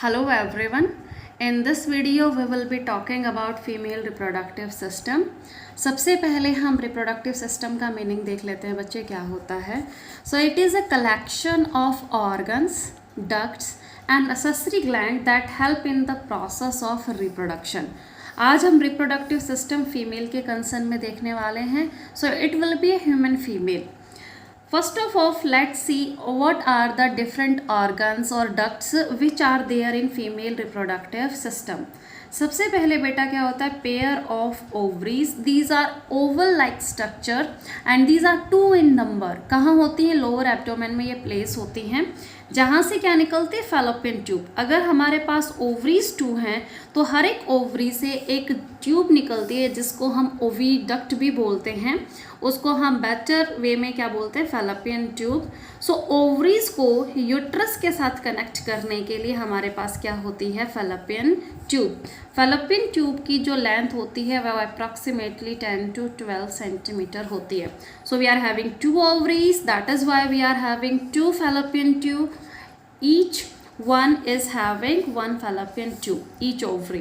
Hello everyone. In this video we will be talking about female reproductive system. सबसे पहले हम reproductive system का meaning देख लेते हैं बच्चे क्या होता है. So it is a collection of organs, ducts and accessory gland that help in the process of reproduction. आज हम reproductive system female के concern में देखने वाले हैं. So it will be a human female. First of all, let's see what are the different organs or ducts which are there in female reproductive system. सबसे पहले बेटा क्या होता है pair of ovaries. These are oval like structure and these are two in number. कहाँ होती हैं? Lower abdomen में ये प्लेस होती हैं. जहाँ से क्या निकलती है? Fallopian tube. अगर हमारे पास ओवरीज टू हैं तो हर एक ओवरी से एक ट्यूब निकलती है जिसको हम ओविडक्ट भी बोलते हैं. उसको हम बेटर वे में क्या बोलते हैं? Fallopian tube. सो ओवरीज को यूट्रस के साथ कनेक्ट करने के लिए हमारे पास क्या होती है? Fallopian tube. फैलोपियन ट्यूब की जो लेंथ होती है वह अप्रॉक्सीमेटली 10 to 12 सेंटीमीटर होती है. So we are having two ovaries, that is why we are having two fallopian tube. Each one is having one fallopian tube, each ovary.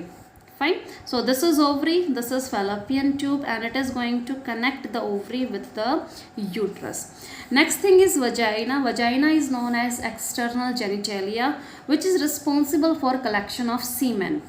Fine. So this is ovary, this is fallopian tube and it is going to connect the ovary with the uterus. Next thing is vagina. Vagina is known as external genitalia which is responsible for collection of semen.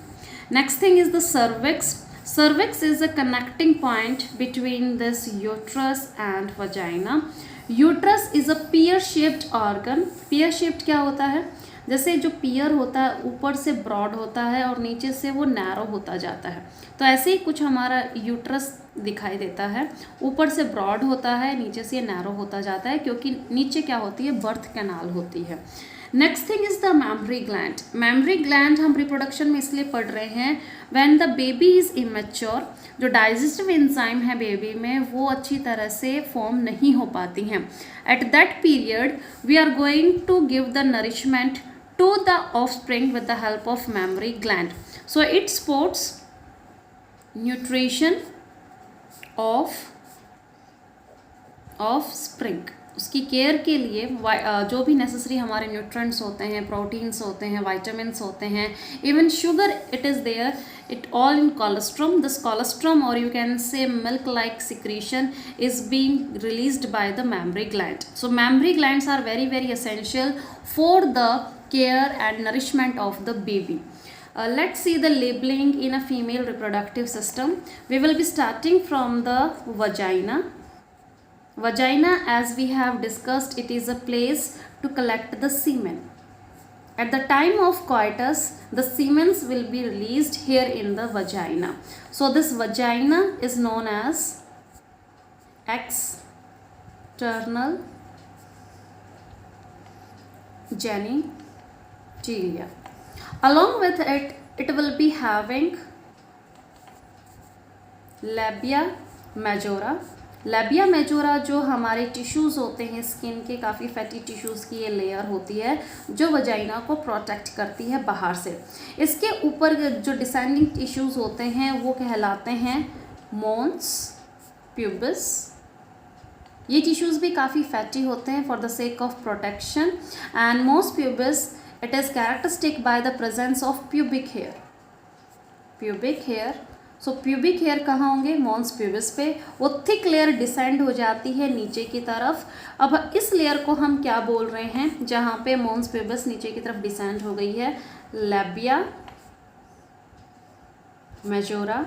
Next thing is the cervix. Cervix is a connecting point between this uterus and vagina. Uterus is a pear shaped organ. Pear shaped क्या होता है? जैसे जो पियर होता है ऊपर से broad होता है और नीचे से वो नैरो होता जाता है. तो ऐसे ही कुछ हमारा यूट्रस दिखाई देता है. ऊपर से ब्रॉड होता है, नीचे से नैरो होता जाता है क्योंकि नीचे क्या होती है? बर्थ कैनाल होती है. Next thing is the mammary gland. Mammary gland हम रिप्रोडक्शन में इसलिए पढ़ रहे हैं when the baby is immature. जो डाइजेस्टिव एंजाइम है बेबी में वो अच्छी तरह से फॉर्म नहीं हो पाती हैं. At that period we are going to give the nourishment to the offspring with the help of mammary gland. So it supports nutrition offspring. उसकी केयर के लिए जो भी नेसेसरी हमारे न्यूट्रेंट्स होते हैं, प्रोटीन्स होते हैं, वाइटामिन्स होते हैं, even sugar it is there, it all in colostrum. This colostrum or you can say milk like secretion is being released by the mammary gland. So mammary glands are very essential for the care and nourishment of the baby. Let's see the labeling in a female reproductive system. We will be starting from the vagina. Vagina, as we have discussed, it is a place to collect the semen. At the time of coitus, the semen will be released here in the vagina. So this vagina is known as external genitalia. Along with it, it will be having labia majora. Labia majora जो हमारे tissues होते हैं skin के, काफ़ी fatty tissues की ये layer होती है जो वजाइना को प्रोटेक्ट करती है बाहर से. इसके ऊपर जो डिसेंडिंग टिश्यूज़ होते हैं वो कहलाते हैं मोन्स प्यूबिस. ये टिश्यूज़ भी काफ़ी फैटी होते हैं for the sake of protection. And mons pubis it is characteristic by the presence of pubic hair. Pubic hair. So pubic hair कहाँ होंगे? मॉन्स प्यूबिस पे. वो थिक लेयर डिसेंड हो जाती है नीचे की तरफ. अब इस लेयर को हम क्या बोल रहे हैं जहाँ पे मॉन्स प्यूबिस नीचे की तरफ डिसेंड हो गई है? Labia majora.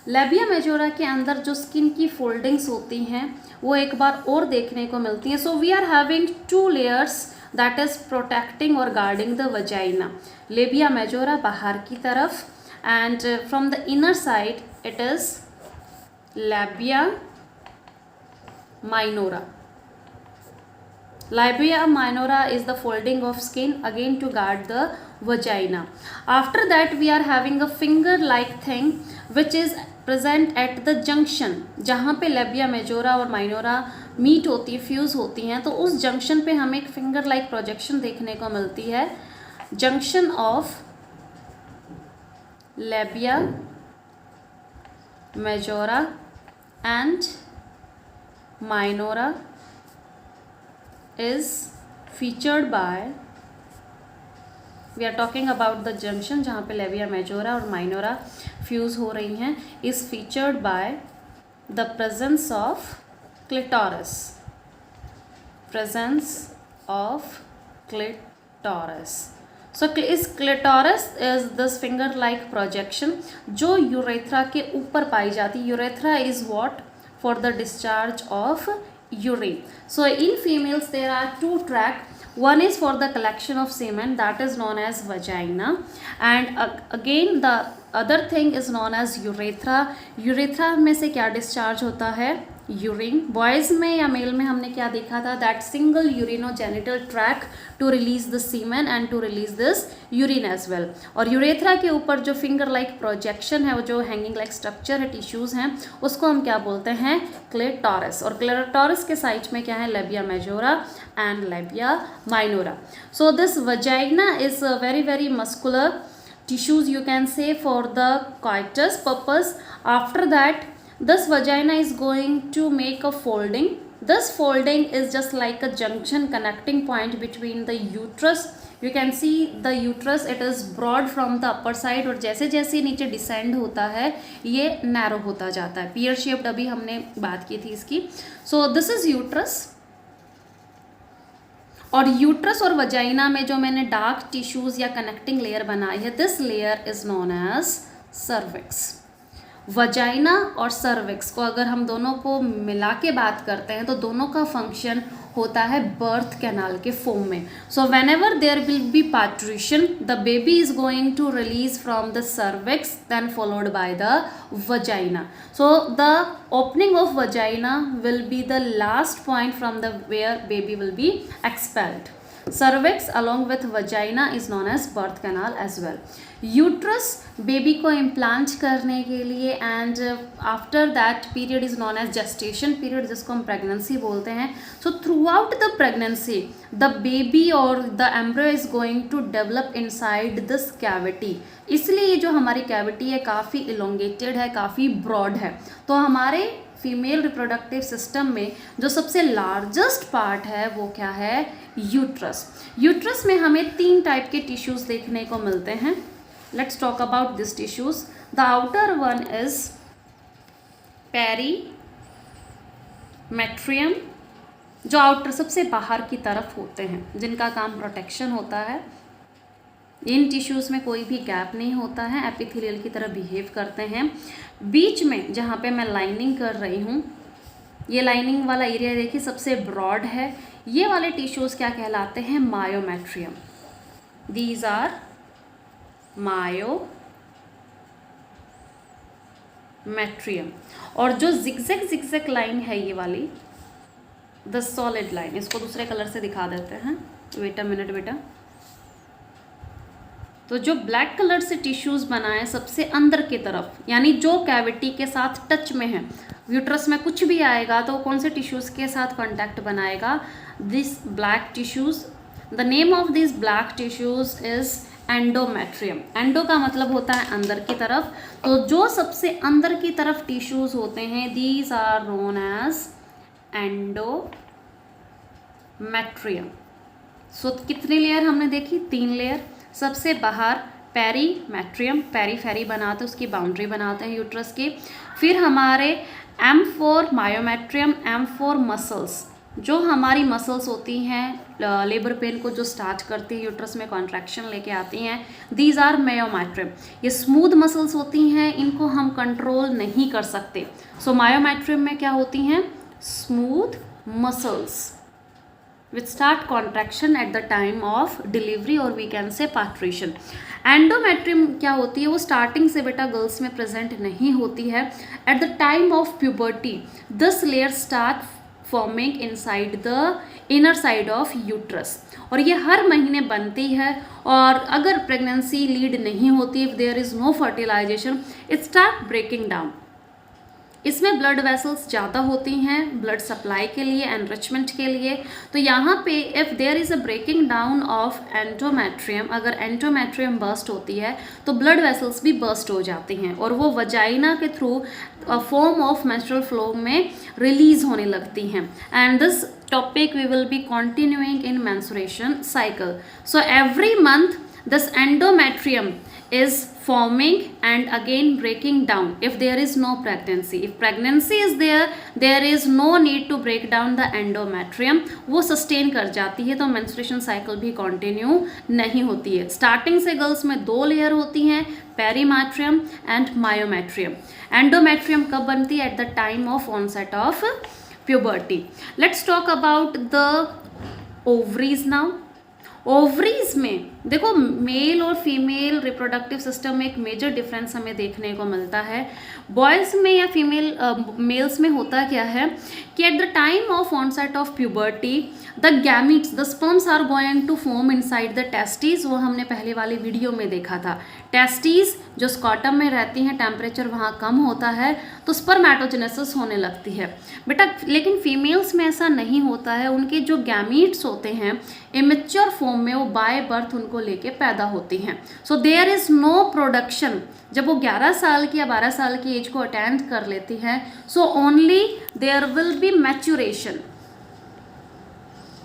लेबिया मेजोरा के अंदर जो स्किन की फोल्डिंग्स होती हैं वो एक बार और देखने को मिलती हैं. So we are having two layers that is protecting और guarding the vagina. Labia majora बाहर की तरफ and from the inner side it is labia minora. Labia minora is the folding of skin again to guard the vagina. After that we are having a finger like thing which is present at the junction. जहाँ पे labia majora और minora meet होती है, fuse होती हैं, तो उस junction पे हमें एक फिंगर लाइक प्रोजेक्शन देखने को मिलती है. Junction of labia majora and minora is featured by we are talking about the junction जहाँ पे लेविया मेजोरा और माइनोरा फ्यूज हो रही हैं, is featured by the presence of clitoris, presence of clitoris. So is clitoris is this finger like projection जो urethra के ऊपर पाई जाती है. Urethra is what? For the discharge of urine. So in females there are two tracts. One is for the collection of semen, that is known as vagina, and again the other thing is known as urethra. urethra में से क्या discharge होता है? Urine. Boys में या mail में हमने क्या देखा था? That single urinogenital tract to release the semen and to release this urine as well. और यूरेथ्रा के ऊपर जो फिंगर लाइक प्रोजेक्शन है, वो जो हैंगिंग लाइक स्ट्रक्चर है, टिश्यूज़ हैं, उसको हम क्या बोलते हैं? क्लिटोरस. और क्लिटोरस के साइड में क्या है? Labia majora and labia minora. So this vagina is very very muscular tissues, you can say, for the coitus purpose. After that this vagina is going to make a folding. This folding is just like a junction connecting point between the uterus. You can see the uterus, it is broad from the upper side, और जैसे जैसे नीचे descend होता है ये narrow होता जाता है. pear shaped अभी हमने बात की थी इसकी. So this is uterus. और यूट्रस और वजाइना में जो मैंने डार्क टिश्यूज़ या कनेक्टिंग लेयर बनाई है, this layer is known as cervix. Vagina और सर्विक्स को अगर हम दोनों को मिला के बात करते हैं तो दोनों का फंक्शन होता है बर्थ कैनाल के फॉर्म में. So whenever there will be parturition, the baby is going to release from the cervix then followed by the vagina. So the opening of vagina will be the last point from the where baby will be expelled. Cervix along with vagina is known as birth canal as well. Uterus baby को implant करने के लिए and after that period is known as gestation period, जिसको हम pregnancy बोलते हैं. So throughout the pregnancy the baby or the embryo is going to develop inside this cavity. इसलिए जो हमारी कैविटी है काफ़ी elongated है, काफ़ी broad है. तो हमारे फीमेल रिप्रोडक्टिव सिस्टम में जो सबसे लार्जेस्ट पार्ट है वो क्या है? यूट्रस. यूट्रस में हमें 3 टाइप के टिश्यूज़ देखने को मिलते हैं. Let's talk about this tissues. The outer one is perimetrium, जो आउटर सबसे बाहर की तरफ होते हैं, जिनका काम प्रोटेक्शन होता है. इन टिश्यूज़ में कोई भी गैप नहीं होता है, एपिथेलियल की तरह बिहेव करते हैं. बीच में जहाँ पे मैं लाइनिंग कर रही हूँ, ये लाइनिंग वाला एरिया देखिए सबसे ब्रॉड है. ये वाले टिश्यूज़ क्या कहलाते हैं? मायोमेट्रियम. These are myometrium. और जो जिगजैग लाइन है ये वाली, द सॉलिड लाइन, इसको दूसरे कलर से दिखा देते हैं. वेट अ मिनट बेटा. तो जो ब्लैक कलर से टिश्यूज़ बनाए सबसे अंदर की तरफ, यानी जो कैविटी के साथ टच में है, यूट्रस में कुछ भी आएगा तो कौन से टिश्यूज़ के साथ कांटेक्ट बनाएगा? This black tissues. The name of this black tissues is endometrium. Endo का मतलब होता है अंदर की तरफ. तो जो सबसे अंदर की तरफ टिश्यूज़ होते हैं, these are known as endometrium. So कितनी लेयर हमने देखी? 3 लेयर. सबसे बाहर पेरीमेट्रियम, पेरीफेरी बनाते हैं, उसकी बाउंड्री बनाते हैं यूट्रस की. फिर हमारे M4 मायोमेट्रियम, M4 मसल्स, जो हमारी मसल्स होती हैं लेबर पेन को जो स्टार्ट करती है, यूट्रस में कॉन्ट्रैक्शन लेके आती हैं, दीज आर मायोमेट्रियम. ये स्मूथ मसल्स होती हैं, इनको हम कंट्रोल नहीं कर सकते. सो मायोमेट्रियम में क्या होती हैं? Smooth muscles which start contraction at the time of delivery or we can say parturition. Endometrium क्या होती है? वो स्टार्टिंग से बेटा गर्ल्स में प्रेजेंट नहीं होती है. Eight the time of puberty this layer start forming inside the inner side of uterus, और ये हर महीने बनती है. और अगर प्रेगनेंसी लीड नहीं होती, if there is no fertilization, it start breaking down. इसमें ब्लड वेसल्स ज़्यादा होती हैं ब्लड सप्लाई के लिए, एनरिचमेंट के लिए. तो यहाँ पे if there is a breaking down of endometrium, अगर एंडोमेट्रियम बर्स्ट होती है तो ब्लड वेसल्स भी बर्स्ट हो जाती हैं और वो वजाइना के through form of menstrual flow में रिलीज होने लगती हैं. And this topic we will be continuing in menstruation cycle. So every month this endometrium is forming and again breaking down if there is no pregnancy. If pregnancy is there, there is no need to break down the endometrium. वो sustain कर जाती है तो menstruation cycle भी continue नहीं होती है. Starting से girls में 2 layer होती हैं, perimetrium and myometrium. Endometrium कब बनती है? At the time of onset of puberty. Let's talk about the ovaries now. Ovaries में देखो मेल और फीमेल रिप्रोडक्टिव सिस्टम में एक मेजर डिफरेंस हमें देखने को मिलता है. बॉयज़ में या फीमेल मेल्स में होता क्या है कि at the time of onset of puberty the gametes the sperms are going to form inside the testis. वो हमने पहले वाली वीडियो में देखा था. टेस्टिस जो स्कॉटम में रहती हैं, टेम्परेचर वहाँ कम होता है तो स्पर्मेटोजेनेसिस होने लगती है बेटा. लेकिन फीमेल्स में ऐसा नहीं होता है. उनके जो गैमीट्स होते हैं इमेच्योर फॉर्म में वो बाय बर्थ उनको लेके पैदा होती हैं. So there is no production. जब वो 11 साल की या 12 साल की एज को अटेंड कर लेती हैं so only there will be maturation.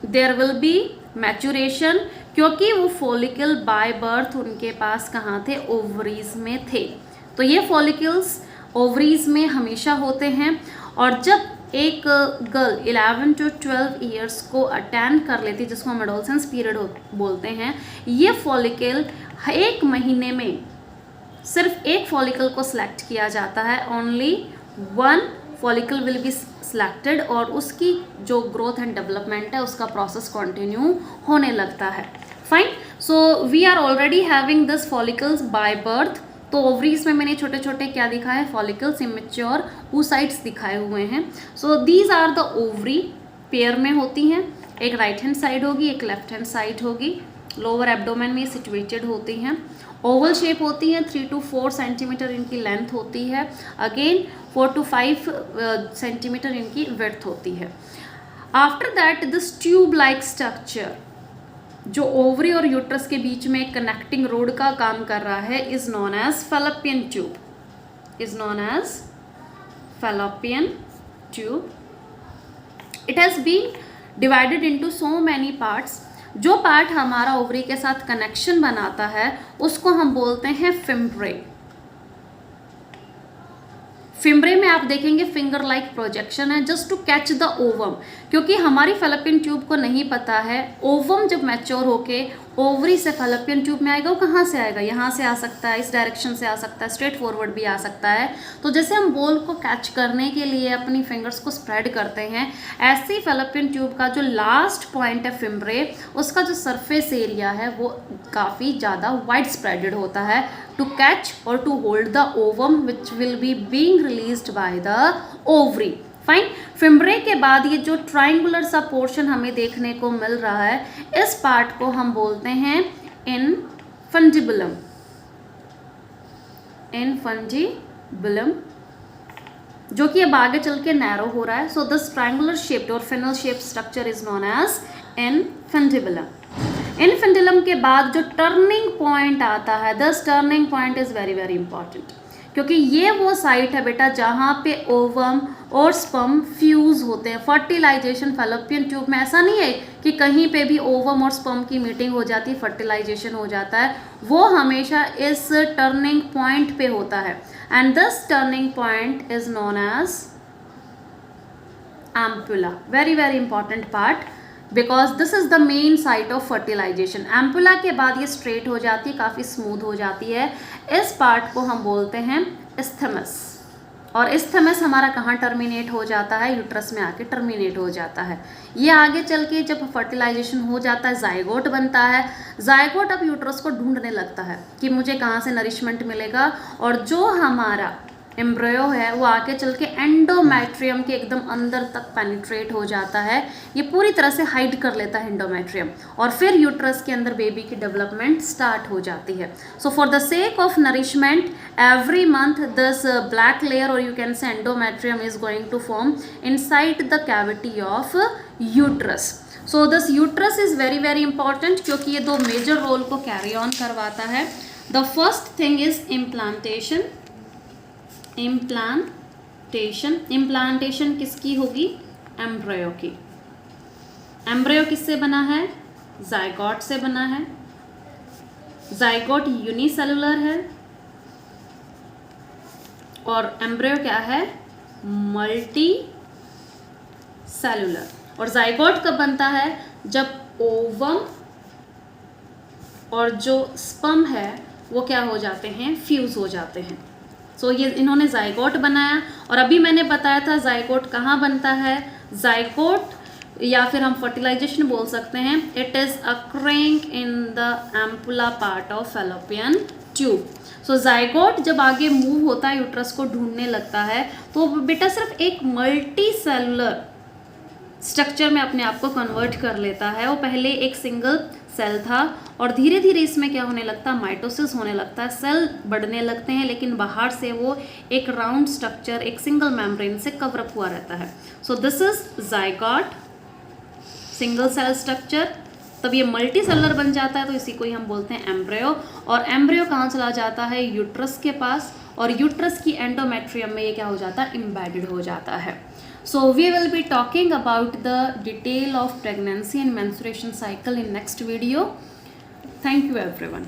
There will be maturation क्योंकि वो फॉलिकल बाय बर्थ उनके पास कहाँ थे? ओवरीज में थे. तो ये फॉलिकल्स ओवरीज में हमेशा होते हैं. और जब एक गर्ल 11 to 12 ईयर्स को अटेंड कर लेती है जिसको हम एडोलसेंस पीरियड बोलते हैं, ये फॉलिकल 1 महीने में सिर्फ एक फॉलिकल को सिलेक्ट किया जाता है. Only 1 follicle will be selected और उसकी जो ग्रोथ एंड डेवलपमेंट है उसका प्रोसेस कंटिन्यू होने लगता है. Fine. So we are already having this follicles by birth. तो ओवरीज में मैंने छोटे छोटे क्या दिखाया है? फॉलिकल्स, इमेच्योर oocytes दिखाए हुए हैं. So these are the ovary. Pair में होती हैं. एक राइट हैंड साइड होगी, एक लेफ्ट हैंड साइड होगी. लोअर एब्डोमेन में सिचुएटेड होती हैं. ओवल शेप होती हैं. 3 to 4 सेंटीमीटर इनकी लेंथ होती है. अगेन 4 to 5 सेंटीमीटर इनकी विड्थ होती है. After that this tube like structure जो ओवरी और यूट्रस के बीच में कनेक्टिंग रोड का काम कर रहा है is known as fallopian tube. Is known as fallopian tube. It has been divided into so many parts. जो पार्ट हमारा ओवरी के साथ कनेक्शन बनाता है उसको हम बोलते हैं फिम्ब्रे. फिम्ब्रे में आप देखेंगे फिंगर लाइक प्रोजेक्शन है just to catch the ovum. क्योंकि हमारी फैलोपियन ट्यूब को नहीं पता है ओवम जब मैच्योर होके ओवरी से फैलोपियन ट्यूब में आएगा वो कहाँ से आएगा? यहाँ से आ सकता है, इस डायरेक्शन से आ सकता है, स्ट्रेट फॉरवर्ड भी आ सकता है. तो जैसे हम बॉल को कैच करने के लिए अपनी फिंगर्स को स्प्रेड करते हैं, ऐसे ही फैलोपियन ट्यूब का जो लास्ट पॉइंट है फिम्ब्रे, उसका जो सरफेस एरिया है वो काफ़ी ज़्यादा वाइड स्प्रेडेड होता है टू कैच और to hold the ovum which will be being released by the ovary. Fine. Fimbriae के बाद ये जो ट्राइंगुलर सा पोर्शन हमें देखने को मिल रहा है इस पार्ट को हम बोलते हैं इनफंडिबुलम. इनफंडिबुलम जो कि अब आगे चल के नैरो हो रहा है. सो दिस ट्राइंगुलर शेप्ड और funnel shape structure is known as infundibulum. Infundibulum के बाद जो टर्निंग पॉइंट आता है, this turning point is very very important क्योंकि ये वो साइट है बेटा जहाँ पे ओवम और स्पर्म फ्यूज़ होते हैं. फर्टिलाइजेशन फैलोपियन ट्यूब में ऐसा नहीं है कि कहीं पे भी ओवम और स्पर्म की मीटिंग हो जाती है, फर्टिलाइजेशन हो जाता है. वो हमेशा इस टर्निंग पॉइंट पे होता है. And this turning point is known as ampulla. Very very important part because this is the main site of fertilization. Ampulla के बाद ये स्ट्रेट हो जाती है, काफ़ी स्मूथ हो जाती है. इस पार्ट को हम बोलते हैं इस्थमस. और इस्थमस हमारा कहाँ टर्मिनेट हो जाता है? यूट्रस में आके टर्मिनेट हो जाता है. ये आगे चल के जब फर्टिलाइजेशन हो जाता है जायगोट बनता है. जायगोट अब यूट्रस को ढूंढने लगता है कि मुझे कहाँ से नरिशमेंट मिलेगा. और जो हमारा एम्ब्रियो है वो आके चल के एंडोमेट्रियम के एकदम अंदर तक पेनिट्रेट हो जाता है. ये पूरी तरह से हाइड कर लेता है एंडोमेट्रियम और फिर यूट्रस के अंदर बेबी की डेवलपमेंट स्टार्ट हो जाती है. So for the sake of nourishment every month this black layer और you can say endometrium is going to form inside the cavity of uterus. So this uterus is very very important क्योंकि ये 2 major role को carry on करवाता है. The first thing is implantation. Implantation. Implantation किसकी होगी? Embryo की. Embryo किससे बना है? जायगोट से बना है. जाइगोट यूनिसेलुलर है और एम्ब्रियो क्या है, मल्टी सेलुलर। और जाइगोट कब बनता है, जब ओवम और जो स्पर्म है वो क्या हो जाते हैं, फ्यूज हो जाते हैं। सो ये इन्होंने जाइगोट बनाया। और अभी मैंने बताया था जाइगोट कहाँ बनता है, जाइगोट या फिर हम फर्टिलाइजेशन बोल सकते हैं, it is occurring in the ampulla part of fallopian tube. So zygote जब आगे मूव होता है, यूट्रस को ढूंढने लगता है, तो बेटा सिर्फ एक मल्टी सेलुलर स्ट्रक्चर में अपने आप को कन्वर्ट कर लेता है। वो पहले एक सिंगल सेल था और धीरे धीरे इसमें क्या होने लगता है, माइटोसिस होने लगता है, सेल बढ़ने लगते हैं, लेकिन बाहर से वो एक राउंड स्ट्रक्चर, एक सिंगल मेम्ब्रेन से कवर अप हुआ रहता है। So this is zygote, single cell structure. तब ये मल्टी सेलुलर बन जाता है, तो इसी को ही हम बोलते हैं एम्ब्रियो। और एम्ब्रियो कहाँ चला जाता है, यूट्रस के पास, और यूट्रस की एंडोमेट्रियम में ये क्या हो जाता है, एम्बेडेड हो जाता है। So we will be talking about the detail of pregnancy and menstruation cycle in next video. Thank you everyone.